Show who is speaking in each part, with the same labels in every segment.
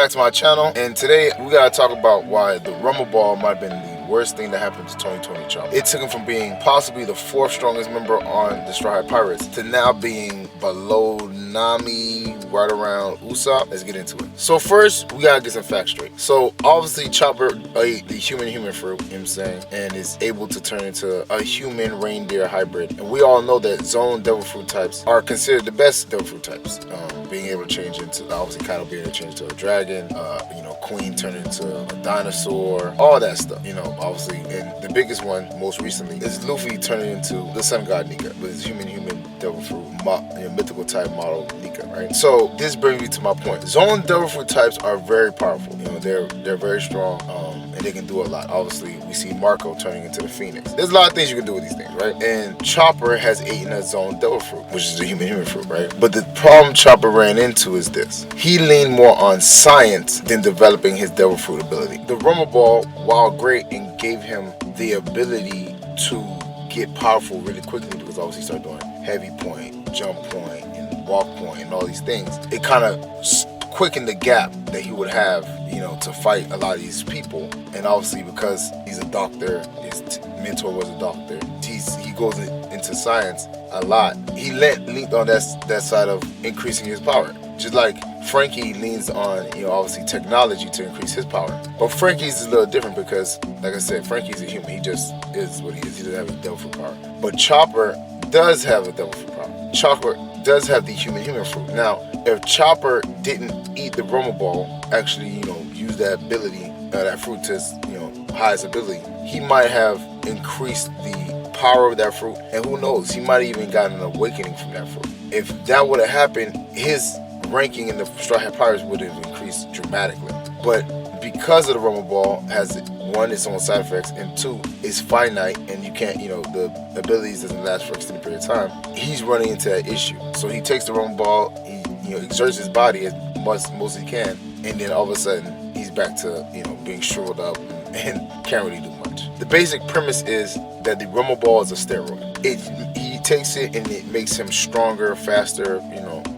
Speaker 1: back to my channel, and today we gotta talk about why the Rumble Ball might have been the worst thing that happened to 2020 Chopper. It took him from being possibly the 4th strongest member on the Straw Hat Pirates to now being below Nami, right around Usopp. Let's get into it. So first, we gotta get some facts straight. So obviously Chopper ate the human fruit, you know what I'm saying, and is able to turn into a human reindeer hybrid. And we all know that zone devil fruit types are considered the best devil fruit types. Being able to change into, obviously Kaido being able to change into a dragon, Queen turning into a dinosaur, all that stuff, obviously. And the biggest one, most recently, is Luffy turning into the sun god Nika with his human devil fruit, mythical type model Nika, right? So this brings me to my point. Zone devil fruit types are very powerful. They're very strong, and they can do a lot. Obviously, we see Marco turning into the Phoenix. There's a lot of things you can do with these things, right? And Chopper has eaten a zone devil fruit, which is a human fruit, right? But the problem Chopper ran into is this: he leaned more on science than developing his devil fruit ability. The Rumble Ball, while great and gave him the ability to get powerful really quickly, because obviously he started doing heavy point, jump point, and walk point, and all these things, it kind of quickened the gap that he would have, to fight a lot of these people. And obviously, because he's a doctor, his mentor was a doctor, he goes into science a lot. He leaned on that side of increasing his power, just like Frankie leans on, obviously technology to increase his power. But Frankie's is a little different because, like I said, Frankie's a human. He just is what he is. He doesn't have any devil fruit power. But Chopper does have a devil fruit power. Chopper does have the human fruit. Now, if Chopper didn't eat the Rumble Ball, actually, use that ability, that fruit to his, highest ability, he might have increased the power of that fruit. And who knows, he might have even gotten an awakening from that fruit. If that would have happened, his ranking in the Straw Hat Pirates would have increased dramatically. But because of the Rumble Ball has, one, its own side effects, and two, it's finite, and you can't, the abilities doesn't last for an extended period of time, he's running into that issue. So he takes the Rumble Ball, he exerts his body as most as he can, and then all of a sudden he's back to being shriveled up and can't really do much. The basic premise is that the Rumble Ball is a steroid. He takes it and it makes him stronger, faster,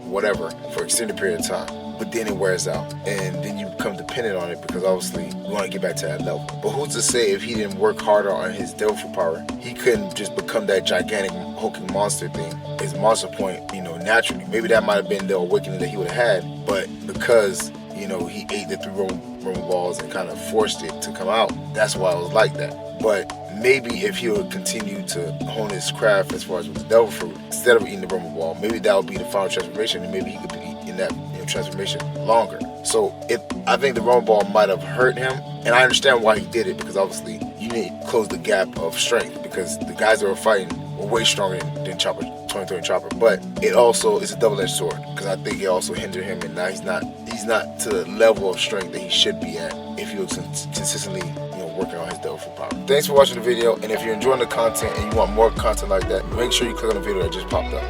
Speaker 1: whatever, for an extended period of time. But then it wears out, and then you become dependent on it because obviously you want to get back to that level. But who's to say if he didn't work harder on his devil fruit power, he couldn't just become that gigantic hulking monster thing, his monster point, naturally. Maybe that might have been the awakening that he would have had, but because he ate the 3 Rumble Balls and kind of forced it to come out, that's why it was like that. But maybe if he would continue to hone his craft as far as with the devil fruit, instead of eating the Rumble Ball, maybe that would be the final transformation, and maybe he could be in that transformation longer. So I think the Rumble Ball might have hurt him, and I understand why he did it, because obviously you need to close the gap of strength, because the guys that were fighting were way stronger than Chopper, 2020 Chopper. But it also is a double-edged sword, because I think it also hindered him, and now he's not to the level of strength that he should be at if he was consistently working on his devil fruit power. Thanks for watching the video, and if you're enjoying the content and you want more content like that, make sure you click on the video that just popped up.